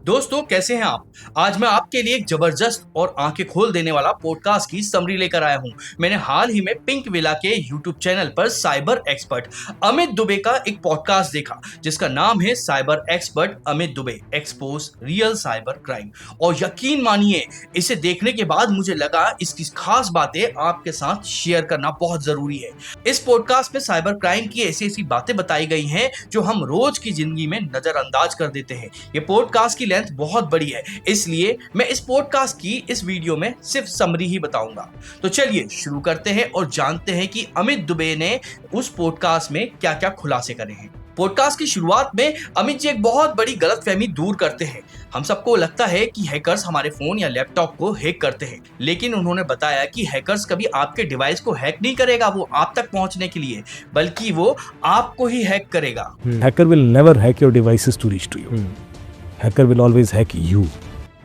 दोस्तों, कैसे हैं आप? आज मैं आपके लिए एक जबरदस्त और आंखें खोल देने वाला पॉडकास्ट की समरी लेकर आया हूं। मैंने हाल ही में पिंक विला के यूट्यूब चैनल पर साइबर एक्सपर्ट अमित दुबे का एक पॉडकास्ट देखा जिसका नाम है cyber expert Amit Dubey expose real cyber crime. और यकीन मानिए, इसे देखने के बाद मुझे लगा इसकी खास बातें आपके साथ शेयर करना बहुत जरूरी है। इस पॉडकास्ट में साइबर क्राइम की ऐसी ऐसी बातें बताई गई हैं जो हम रोज की जिंदगी में नजरअंदाज कर देते हैं। ये पॉडकास्ट की लेंथ बहुत बड़ी है, इसलिए मैं इस पॉडकास्ट की इस वीडियो में सिर्फ समरी ही बताऊंगा। तो चलिए शुरू करते हैं और जानते हैं कि अमित दुबे ने उस पॉडकास्ट में क्या क्या खुलासे करे हैं। पॉडकास्ट की शुरुआत में अमित जी एक बहुत बड़ी गलतफहमी दूर करते हैं। हम सबको लगता है कि हैकर्स हमारे फोन या लैपटॉप को हैक करते हैं, लेकिन उन्होंने बताया कि हैकर्स कभी आपके डिवाइस को हैक नहीं करेगा वो आप तक पहुंचने के लिए, बल्कि वो आपको ही हैक करेगा। Hacker will never hack your devices to reach to you. Hacker will always hack you.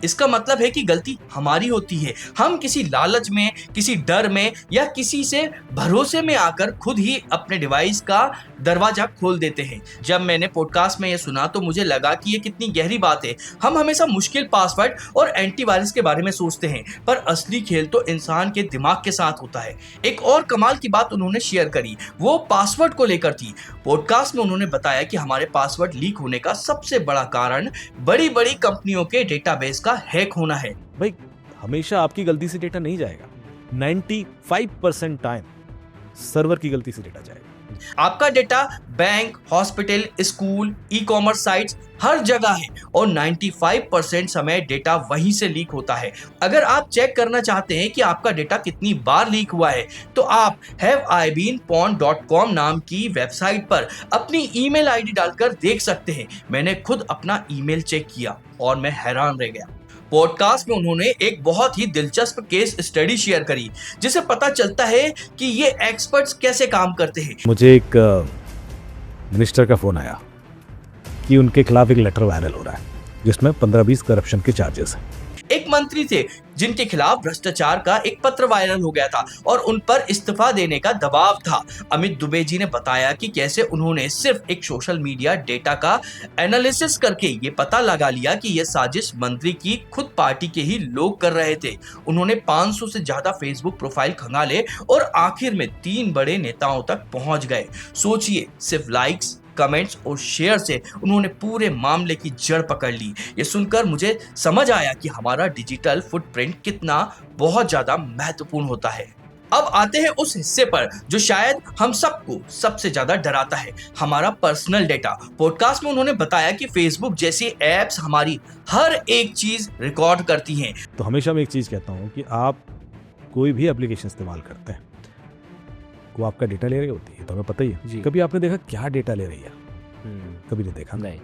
इसका मतलब है कि गलती हमारी होती है। हम किसी लालच में, किसी डर में या किसी से भरोसे में आकर खुद ही अपने डिवाइस का दरवाजा खोल देते हैं। जब मैंने पॉडकास्ट में ये सुना तो मुझे लगा कि ये कितनी गहरी बात है। हम हमेशा मुश्किल पासवर्ड और एंटीवायरस के बारे में सोचते हैं, पर असली खेल तो इंसान के दिमाग के साथ होता है। एक और कमाल की बात उन्होंने शेयर करी, वो पासवर्ड को लेकर थी। पॉडकास्ट में उन्होंने बताया कि हमारे पासवर्ड लीक होने का सबसे बड़ा कारण बड़ी बड़ी कंपनियों के डेटाबेस का हैक होना है। भाई, हमेशा आपकी गलती से डेटा नहीं जाएगा। 95% टाइम सर्वर की गलती से डेटा जाएगा। आपका data bank, hospital, school, e commerce sites हर जगह है और 95% समय डेटा वहीं से लीक होता है। अगर आप चेक करना चाहते हैं कि आपका डेटा कितनी बार लीक हुआ है तो आप haveibeenpawned.com नाम की वेबसाइट पर अपनी ईमेल आईडी डालकर देख सकते हैं। मैंने खुद अपना ईमेल चेक किया और मैं हैरान रह गया। पॉडकास्ट में उन्होंने एक बहुत ही दिलचस्प केस स्टडी शेयर करी जिसे पता चलता है कि ये एक्सपर्ट्स कैसे काम करते हैं। मुझे एक मिनिस्टर का फोन आया कि उनके खिलाफ एक लेटर वायरल हो रहा है जिसमें 15-20 करप्शन के चार्जेस हैं। एक मंत्री थे जिनके खिलाफ भ्रष्टाचार का एक पत्र वायरल हो गया था और उन पर इस्तीफा देने का दबाव था। अमित दुबे जी ने बताया कि कैसे उन्होंने सिर्फ एक सोशल मीडिया डेटा का एनालिसिस करके ये पता लगा लिया कि ये साजिश मंत्री की खुद पार्टी के ही लोग कर रहे थे। उन्होंने 500 से ज्यादा फेसबुक प्रोफाइल खंगाले और आखिर में 3 बड़े नेताओं तक पहुंच गए। सोचिए, सिर्फ लाइक्स, कमेंट्स और शेयर से उन्होंने पूरे मामले की जड़ पकड़ ली। ये सुनकर मुझे समझ आया कि हमारा डिजिटल फुटप्रिंट कितना बहुत ज्यादा महत्वपूर्ण होता है। अब आते हैं उस हिस्से पर जो शायद हम सबको सबसे ज्यादा डराता है, हमारा पर्सनल डेटा। पॉडकास्ट में उन्होंने बताया कि फेसबुक जैसी एप्स हमारी हर एक चीज रिकॉर्ड करती हैं। तो हमेशा मैं एक चीज कहता हूँ कि आप कोई भी एप्लीकेशन इस्तेमाल करते हैं, वो आपका डेटा ले रही होती है, तो हमें पता ही है। कभी आपने देखा क्या डेटा ले रही है? कभी नहीं देखा। नहीं।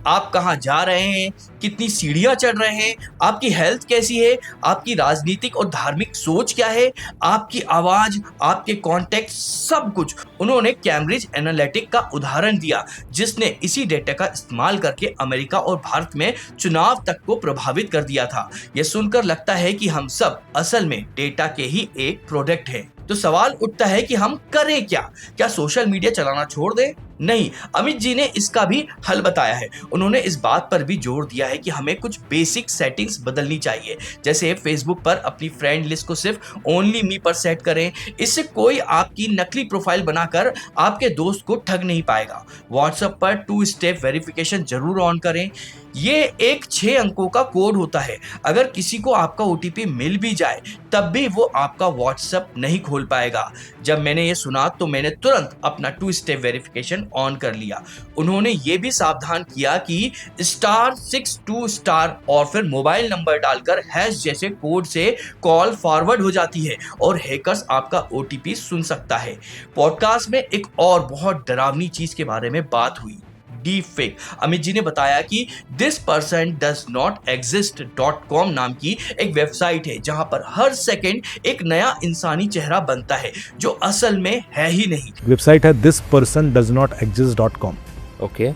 आप कहाँ जा रहे हैं, कितनी सीढ़ियां चढ़ रहे हैं, आपकी हेल्थ कैसी है, आपकी राजनीतिक और धार्मिक सोच क्या है, आपकी आवाज, आपके कॉन्टेक्ट, सब कुछ। उन्होंने कैम्ब्रिज एनालिटिक का उदाहरण दिया जिसने इसी डेटा का इस्तेमाल करके अमेरिका और भारत में चुनाव तक को प्रभावित कर दिया था। यह सुनकर लगता है कि हम सब असल में डेटा के ही एक प्रोडक्ट हैं। तो सवाल उठता है कि हम करें क्या सोशल मीडिया चलाना छोड़ दें? नहीं, अमित जी ने इसका भी हल बताया है। उन्होंने इस बात पर भी जोर दिया है कि हमें कुछ बेसिक सेटिंग्स बदलनी चाहिए, जैसे फेसबुक पर अपनी फ्रेंड लिस्ट को सिर्फ ओनली मी पर सेट करें। इससे कोई आपकी नकली प्रोफाइल बनाकर आपके दोस्त को ठग नहीं पाएगा। व्हाट्सएप पर 2 स्टेप वेरिफिकेशन जरूर ऑन करें। ये एक 6 अंकों का कोड होता है। अगर किसी को आपका OTP मिल भी जाए तब भी वो आपका व्हाट्सएप नहीं खोल पाएगा। जब मैंने ये सुना तो मैंने तुरंत अपना 2 स्टेप वेरिफिकेशन ऑन कर लिया। उन्होंने ये भी सावधान किया कि *62* और फिर मोबाइल नंबर डालकर हैश जैसे कोड से कॉल फॉरवर्ड हो जाती है और हैकर्स आपका OTP सुन सकता है। पॉडकास्ट में एक और बहुत डरावनी चीज के बारे में बात हुई, डीप फेक। अमित जी ने बताया कि thispersondoesnotexist.com नाम की एक वेबसाइट है जहां पर हर सेकंड एक नया इंसानी चेहरा बनता है जो असल में है ही नहीं। वेबसाइट है thispersondoesnotexist.com। ओके,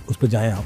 उस पर जाएं आप,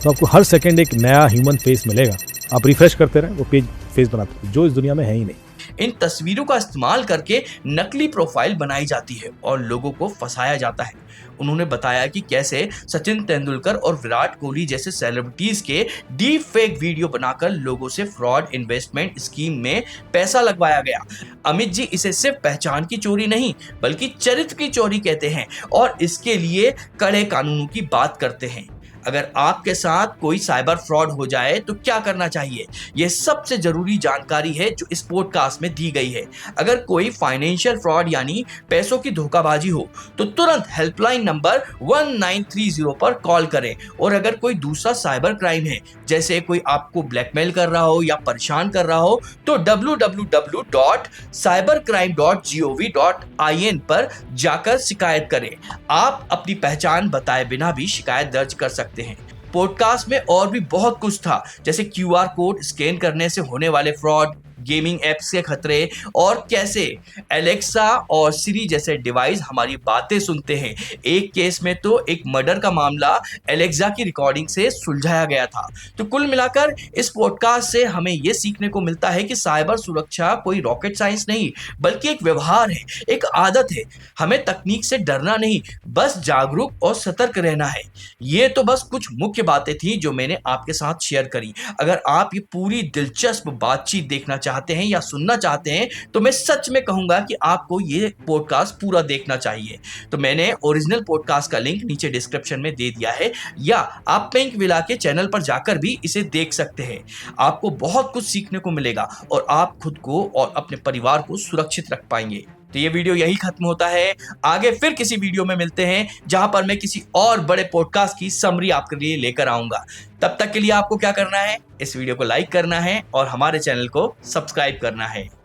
तो आपको हर सेकंड एक नया ह्यूमन फेस मिलेगा। आप रिफ्रेश करते रहें, वो पेज फेस बनाते हैं जो इस दुनिया में है ही नहीं। इन तस्वीरों का इस्तेमाल करके नकली प्रोफाइल बनाई जाती है और लोगों को फंसाया जाता है। उन्होंने बताया कि कैसे सचिन तेंदुलकर और विराट कोहली जैसे सेलिब्रिटीज के डीप फेक वीडियो बनाकर लोगों से फ्रॉड इन्वेस्टमेंट स्कीम में पैसा लगवाया गया। अमित जी इसे सिर्फ पहचान की चोरी नहीं बल्कि चरित्र की चोरी कहते हैं और इसके लिए कड़े कानूनों की बात करते हैं। अगर आपके साथ कोई साइबर फ्रॉड हो जाए तो क्या करना चाहिए, यह सबसे जरूरी जानकारी है जो इस पॉडकास्ट में दी गई है। अगर कोई फाइनेंशियल फ्रॉड यानी पैसों की धोखाबाजी हो तो तुरंत हेल्पलाइन नंबर 1930 पर कॉल करें। और अगर कोई दूसरा साइबर क्राइम है जैसे कोई आपको ब्लैकमेल कर रहा हो या परेशान कर रहा हो तो www.cybercrime.gov.in पर जाकर शिकायत करें। आप अपनी पहचान बताए बिना भी शिकायत दर्ज कर सकते हैं। पॉडकास्ट में और भी बहुत कुछ था, जैसे क्यूआर कोड स्कैन करने से होने वाले फ्रॉड, गेमिंग एप्स के खतरे और कैसे एलेक्सा और सिरी जैसे डिवाइस हमारी बातें सुनते हैं। एक केस में तो एक मर्डर का मामला एलेक्सा की रिकॉर्डिंग से सुलझाया गया था। तो कुल मिलाकर इस पॉडकास्ट से हमें यह सीखने को मिलता है कि साइबर सुरक्षा कोई रॉकेट साइंस नहीं बल्कि एक व्यवहार है, एक आदत है। हमें तकनीक से डरना नहीं, बस जागरूक और सतर्क रहना है। ये तो बस कुछ मुख्य बातें थी जो मैंने आपके साथ शेयर करी। अगर आप ये पूरी दिलचस्प बातचीत देखना चाहते हैं या सुनना चाहते हैं तो मैं सच में कहूंगा कि आपको ये पॉडकास्ट पूरा देखना चाहिए। तो मैंने ओरिजिनल पॉडकास्ट का लिंक नीचे डिस्क्रिप्शन में दे दिया है या आप पिंक विला के चैनल पर जाकर भी इसे देख सकते हैं। आपको बहुत कुछ सीखने को मिलेगा और आप खुद को और अपने परिवार को सुरक्षित रख पाएंगे। तो ये वीडियो यही खत्म होता है। आगे फिर किसी वीडियो में मिलते हैं जहां पर मैं किसी और बड़े पॉडकास्ट की समरी आपके लिए लेकर आऊंगा। तब तक के लिए आपको क्या करना है, इस वीडियो को लाइक करना है और हमारे चैनल को सब्सक्राइब करना है।